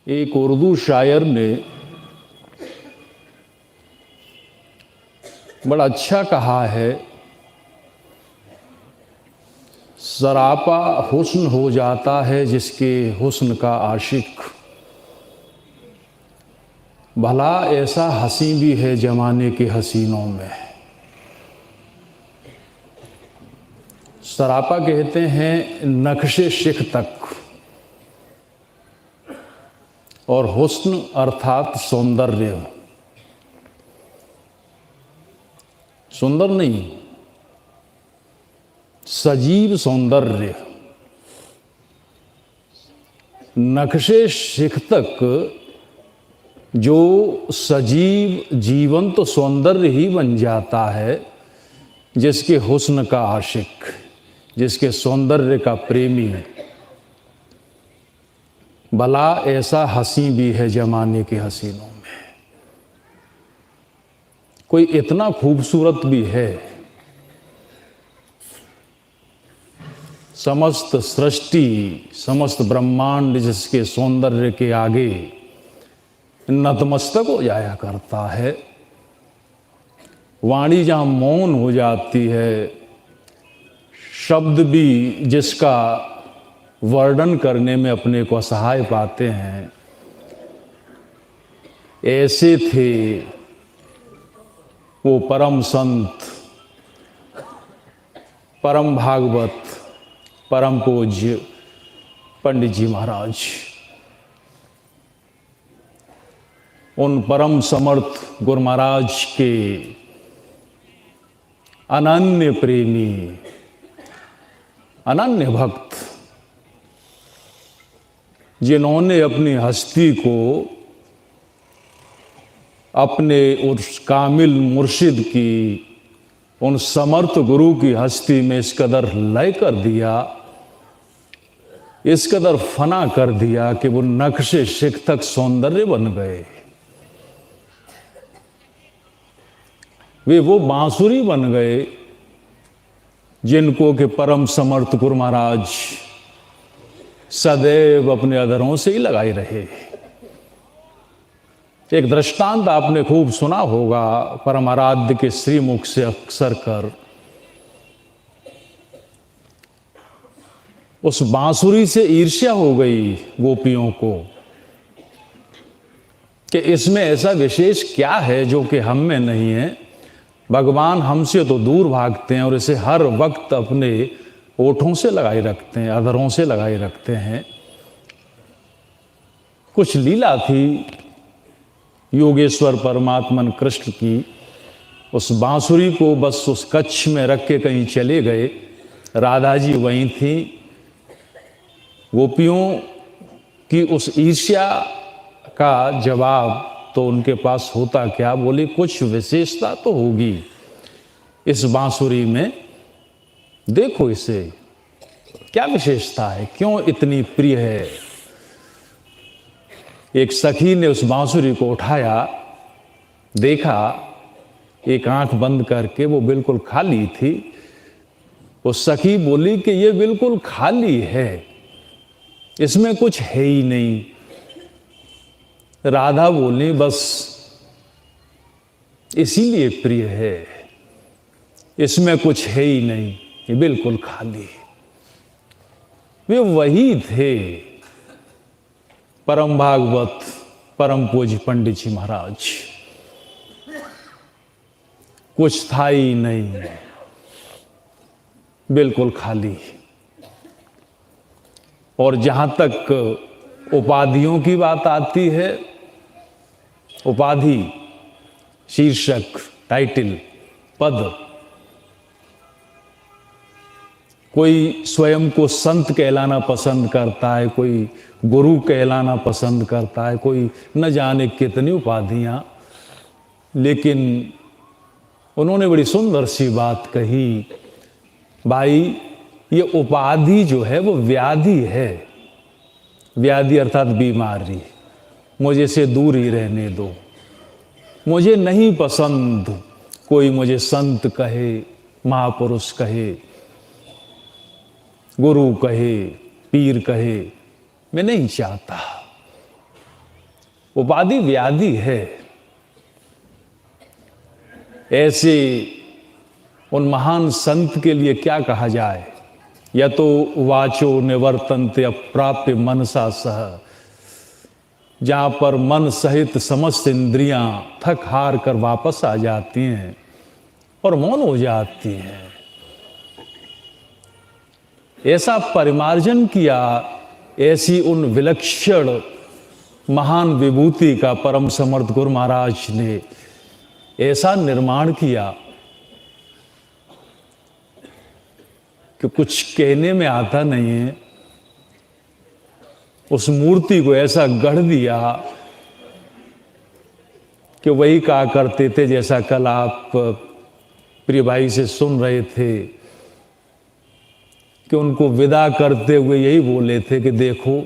एक उर्दू शायर ने बड़ा अच्छा कहा है, सरापा हुस्न हो जाता है जिसके हुस्न का आशिक, भला ऐसा हंसी भी है जमाने के हसीनों में। सरापा कहते हैं नक्शे शिख तक, और हुस्न अर्थात सौंदर्य। सुंदर नहीं, सजीव सौंदर्य। नक्शे शिख तक जो सजीव जीवंत तो सौंदर्य ही बन जाता है जिसके हुस्न का आशिक, जिसके सौंदर्य का प्रेमी। भला ऐसा हंसी भी है जमाने के हसीनों में। कोई इतना खूबसूरत भी है, समस्त सृष्टि समस्त ब्रह्मांड जिसके सौंदर्य के आगे नतमस्तक हो जाया करता है। वाणी जहाँ मौन हो जाती है, शब्द भी जिसका वर्णन करने में अपने को असहाय पाते हैं। ऐसे थे वो परम संत, परम भागवत, परम पूज्य पंडित जी महाराज। उन परम समर्थ गुरु महाराज के अनन्य प्रेमी, अनन्य भक्त, जिन्होंने अपनी हस्ती को अपने उस कामिल मुर्शिद की, उन समर्थ गुरु की हस्ती में इस कदर लय कर दिया, इस कदर फना कर दिया कि वो नक्शे शिख तक सौंदर्य बन गए। वे वो बांसुरी बन गए जिनको के परम समर्थ गुरु महाराज सदैव अपने अधरों से ही लगाए रहे। एक दृष्टांत आपने खूब सुना होगा परम आराध्य के श्रीमुख से अक्सर कर। उस बांसुरी से ईर्ष्या हो गई गोपियों को कि इसमें ऐसा विशेष क्या है जो कि हम में नहीं है। भगवान हमसे तो दूर भागते हैं और इसे हर वक्त अपने ओठों से लगाए रखते हैं, अधरों से लगाए रखते हैं। कुछ लीला थी योगेश्वर परमात्मन कृष्ण की। उस बांसुरी को बस उस कच्छ में रख के कहीं चले गए। राधा जी वहीं थी। गोपियों की उस ईर्ष्या का जवाब तो उनके पास होता क्या, बोले कुछ विशेषता तो होगी इस बांसुरी में, देखो इसे क्या विशेषता है, क्यों इतनी प्रिय है। एक सखी ने उस बांसुरी को उठाया, देखा, एक आंख बंद करके, वो बिल्कुल खाली थी। वो सखी बोली कि ये बिल्कुल खाली है, इसमें कुछ है ही नहीं। राधा बोली बस इसीलिए प्रिय है, इसमें कुछ है ही नहीं, ये बिल्कुल खाली। वे वही थे परम भागवत परम पूज्य पंडित जी महाराज। कुछ था ही नहीं, बिल्कुल खाली। और जहां तक उपाधियों की बात आती है, उपाधि, शीर्षक, टाइटल, पद, कोई स्वयं को संत कहलाना पसंद करता है, कोई गुरु कहलाना पसंद करता है, कोई न जाने कितनी उपाधियां। लेकिन उन्होंने बड़ी सुंदर सी बात कही, भाई ये उपाधि जो है वो व्याधि है। व्याधि अर्थात बीमारी। मुझे से दूर ही रहने दो, मुझे नहीं पसंद कोई मुझे संत कहे, महापुरुष कहे, गुरु कहे, पीर कहे, मैं नहीं चाहता। उपाधि व्याधि है। ऐसे उन महान संत के लिए क्या कहा जाए, या तो वाचो निवर्तन्ते अप्राप्य मनसा सह, जहां पर मन सहित समस्त इंद्रियां थक हार कर वापस आ जाती हैं और मौन हो जाती हैं। ऐसा परिमार्जन किया, ऐसी उन विलक्षण महान विभूति का परम समर्थ गुरु महाराज ने ऐसा निर्माण किया कि कुछ कहने में आता नहीं है। उस मूर्ति को ऐसा गढ़ दिया कि वही कहा करते थे, जैसा कल आप प्रिय भाई से सुन रहे थे कि उनको विदा करते हुए यही बोले थे कि देखो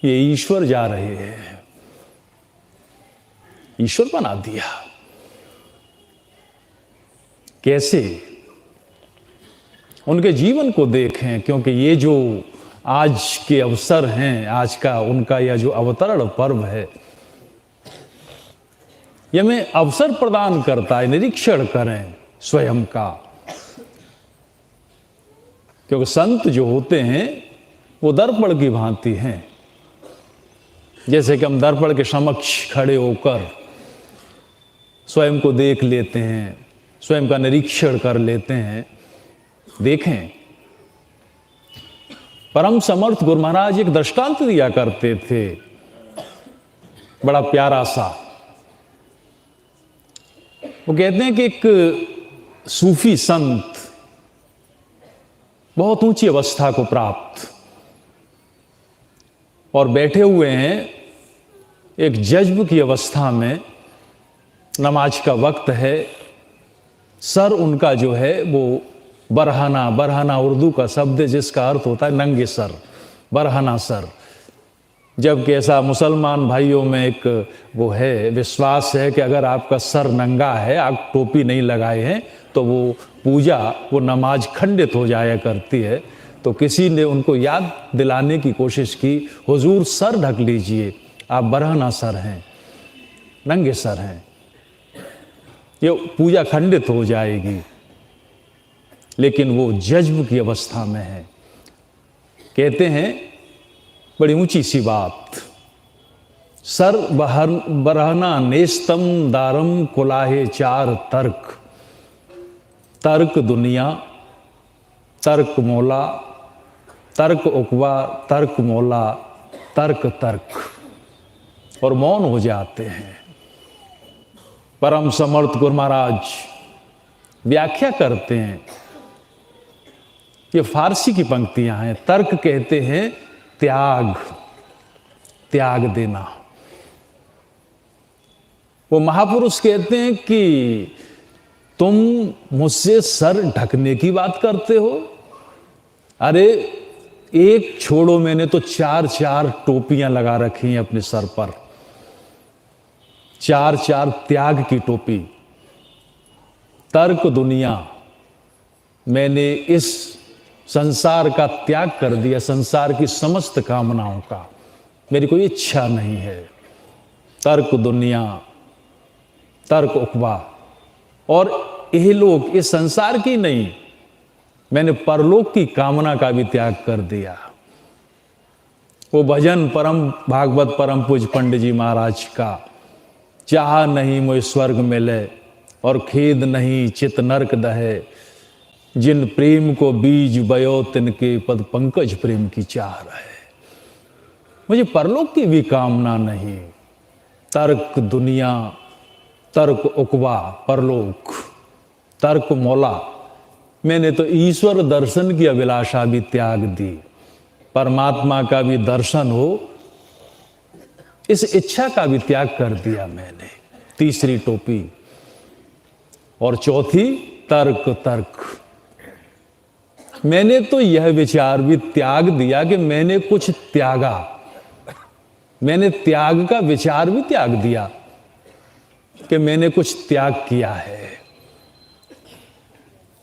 ये ईश्वर जा रहे हैं। ईश्वर बना दिया। कैसे? उनके जीवन को देखें, क्योंकि ये जो आज के अवसर हैं, आज का उनका यह जो अवतरण पर्व है, यह हमें अवसर प्रदान करता है, निरीक्षण करें स्वयं का। क्योंकि संत जो होते हैं वो दर्पण की भांति हैं। जैसे कि हम दर्पण के समक्ष खड़े होकर स्वयं को देख लेते हैं, स्वयं का निरीक्षण कर लेते हैं। देखें, परम समर्थ गुरु महाराज एक दृष्टांत दिया करते थे, बड़ा प्यारा सा। वो कहते हैं कि एक सूफी संत बहुत ऊंची अवस्था को प्राप्त और बैठे हुए हैं एक जज्ब की अवस्था में, नमाज का वक्त है। सर उनका जो है वो बरहाना, बरहाना उर्दू का शब्द है जिसका अर्थ होता है नंगे सर, बरहाना सर। जबकि ऐसा मुसलमान भाइयों में एक वो है, विश्वास है कि अगर आपका सर नंगा है, आप टोपी नहीं लगाए हैं, तो वो पूजा, वो नमाज खंडित हो जाया करती है। तो किसी ने उनको याद दिलाने की कोशिश की, हुजूर सर ढक लीजिए, आप बरहना सर हैं, नंगे सर हैं, ये पूजा खंडित हो जाएगी। लेकिन वो जज्ब की अवस्था में है। कहते हैं बड़ी ऊंची सी बात, सर बरहना नेस्तम दारम कुलाहे चार तर्क, तर्क दुनिया, तर्क मौला, तर्क उकवा, तर्क मौला, तर्क तर्क, और मौन हो जाते हैं। परम समर्थ गुरु महाराज व्याख्या करते हैं, ये फारसी की पंक्तियां हैं। तर्क कहते हैं त्याग, त्याग देना। वो महापुरुष कहते हैं कि तुम मुझसे सर ढकने की बात करते हो, अरे एक छोड़ो, मैंने तो चार चार टोपियां लगा रखी हैं अपने सर पर, चार चार त्याग की टोपी। तर्क दुनिया, मैंने इस संसार का त्याग कर दिया, संसार की समस्त कामनाओं का, मेरी कोई इच्छा नहीं है। तर्क दुनिया, तर्क उकवा, और यह लोग इस संसार की नहीं, मैंने परलोक की कामना का भी त्याग कर दिया। वो भजन परम भागवत परम पूज पंडित जी महाराज का, चाह नहीं मोय स्वर्ग मिले और खेद नहीं चित नरक दहे, जिन प्रेम को बीज बयो तिनके पद पंकज प्रेम की चाह रहे। मुझे परलोक की भी कामना नहीं। तर्क दुनिया, तर्क उकवा, परलोक, तर्क मौला, मैंने तो ईश्वर दर्शन की अभिलाषा भी त्याग दी, परमात्मा का भी दर्शन हो, इस इच्छा का भी त्याग कर दिया मैंने। तीसरी टोपी। और चौथी तर्क तर्क, मैंने तो यह विचार भी त्याग दिया कि मैंने कुछ त्यागा, मैंने त्याग का विचार भी त्याग दिया कि मैंने कुछ त्याग किया है।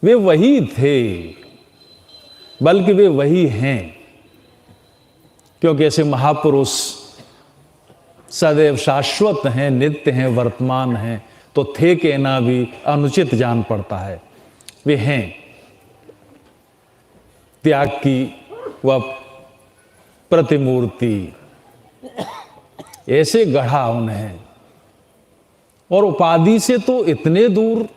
वे वही थे, बल्कि वे वही हैं, क्योंकि ऐसे महापुरुष सदैव शाश्वत हैं, नित्य हैं, वर्तमान हैं, तो थे कहना भी अनुचित जान पड़ता है। वे हैं, त्याग की वह प्रतिमूर्ति, ऐसे गढ़ा उन्हें। और उपाधि से तो इतने दूर,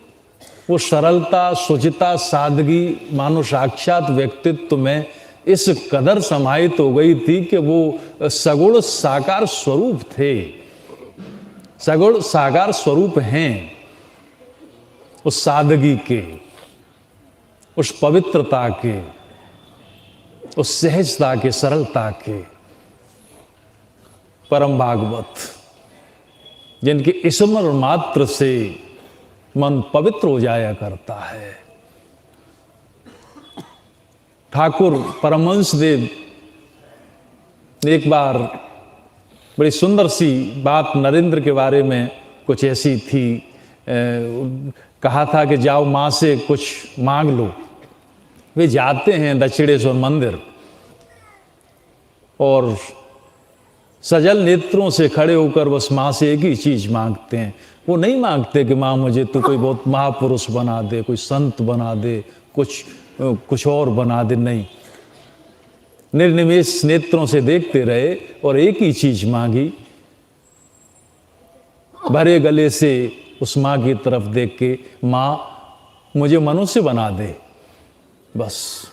वो सरलता, शुचिता, सादगी मानो साक्षात व्यक्तित्व में इस कदर समाहित हो गई थी कि वो सगुण साकार स्वरूप थे, सगुण साकार स्वरूप हैं। उस सादगी के, उस पवित्रता के, उस सहजता के, सरलता के परम भागवत, जिनके स्मरण मात्र से मन पवित्र हो जाया करता है। ठाकुर परमहंस देव एक बार बड़ी सुंदर सी बात नरेंद्र के बारे में कुछ ऐसी थी, कहा था कि जाओ माँ से कुछ मांग लो। वे जाते हैं दक्षिणेश्वर मंदिर और सजल नेत्रों से खड़े होकर बस माँ से एक ही चीज मांगते हैं। वो नहीं मांगते कि माँ मुझे तो कोई बहुत महापुरुष बना दे, कोई संत बना दे, कुछ और बना दे, नहीं। निर्निमेष नेत्रों से देखते रहे और एक ही चीज मांगी, भरे गले से उस माँ की तरफ देख के, माँ मुझे मनुष्य बना दे, बस।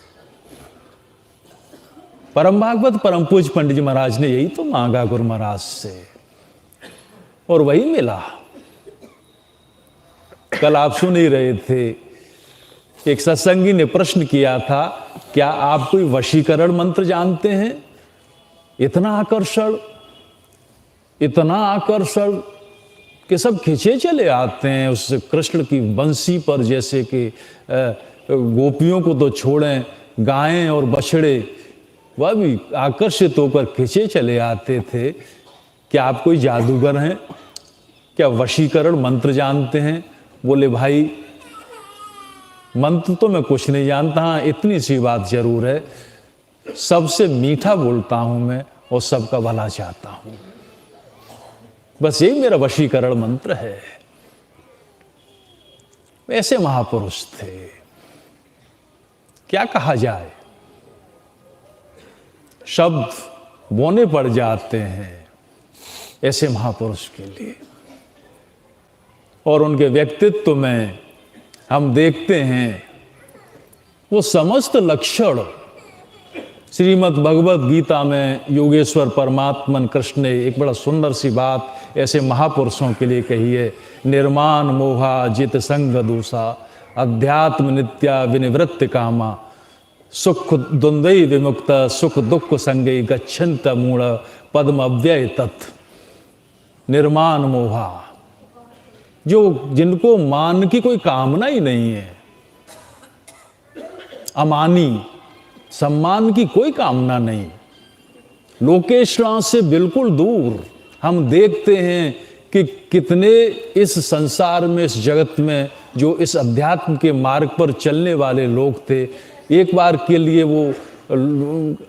परम भागवत परम पूज्य पंडित जी महाराज ने यही तो मांगा गुरु महाराज से, और वही मिला। कल आप सुन ही रहे थे, एक सत्संगी ने प्रश्न किया था, क्या आप कोई वशीकरण मंत्र जानते हैं? इतना आकर्षण कि सब खिंचे चले आते हैं उस कृष्ण की बंसी पर, जैसे कि गोपियों को तो छोड़ें, गायें और बछड़े वह भी आकर्षित होकर खिंचे चले आते थे। क्या आप कोई जादूगर हैं? क्या वशीकरण मंत्र जानते हैं? बोले भाई मंत्र तो मैं कुछ नहीं जानता, हाँ इतनी सी बात जरूर है, सबसे मीठा बोलता हूं मैं और सबका भला चाहता हूं, बस यही मेरा वशीकरण मंत्र है। ऐसे महापुरुष थे, क्या कहा जाए, शब्द बोने पड़ जाते हैं ऐसे महापुरुष के लिए। और उनके व्यक्तित्व में हम देखते हैं वो समस्त लक्षण श्रीमद् भगवत गीता में योगेश्वर परमात्मन कृष्ण ने एक बड़ा सुंदर सी बात ऐसे महापुरुषों के लिए कही है। निर्माण मोहा जित संग दूषा अध्यात्म नित्या विनिवृत्ति कामा सुख द्वंद्वै विमुक्त सुख दुख संगे गच्छन्त मूढ़ पद्म अव्यय तत्। निर्माण मोहा, जो जिनको मान की कोई कामना ही नहीं है, अमानी, सम्मान की कोई कामना नहीं, लोकेशना से बिल्कुल दूर। हम देखते हैं कि कितने इस संसार में, इस जगत में जो इस अध्यात्म के मार्ग पर चलने वाले लोग थे, एक बार के लिए वो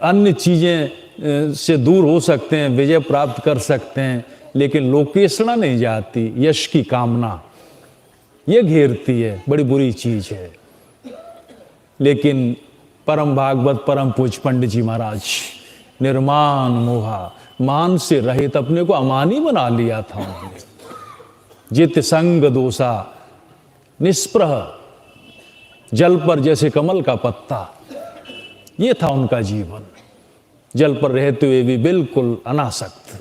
अन्य चीजें से दूर हो सकते हैं, विजय प्राप्त कर सकते हैं, लेकिन लोकेशना नहीं जाती, यश की कामना ये घेरती है, बड़ी बुरी चीज है। लेकिन परम भागवत परम पूज्य पंडित जी महाराज निर्माण मोहा, मान से रहित अपने को अमानी बना लिया था उन्होंने। जित संग दोषा, निष्प्रह, जल पर जैसे कमल का पत्ता, ये था उनका जीवन। जल पर रहते हुए भी बिल्कुल अनासक्त।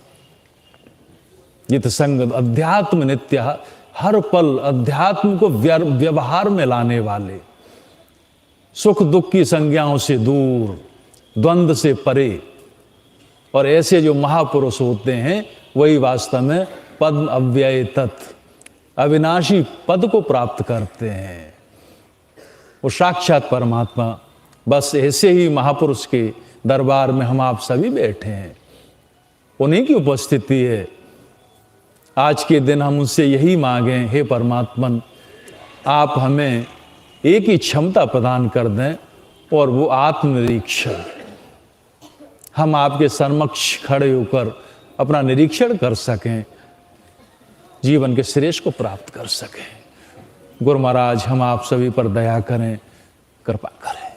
जित संग, अध्यात्म नित्य, हर पल अध्यात्म को व्यवहार में लाने वाले, सुख दुख की संज्ञाओं से दूर, द्वंद्व से परे। और ऐसे जो महापुरुष होते हैं वही वास्तव में पद्म अव्यय तत्, अविनाशी पद को प्राप्त करते हैं, वो साक्षात परमात्मा। बस ऐसे ही महापुरुष के दरबार में हम आप सभी बैठे हैं, उन्हीं की उपस्थिति है। आज के दिन हम उनसे यही मांगे, हे परमात्मन आप हमें एक ही क्षमता प्रदान कर दें, और वो आत्मनिरीक्षण। हम आपके समक्ष खड़े होकर अपना निरीक्षण कर सकें, जीवन के श्रेष्ठ को प्राप्त कर सकें। गुरु महाराज हम आप सभी पर दया करें, कृपा करें।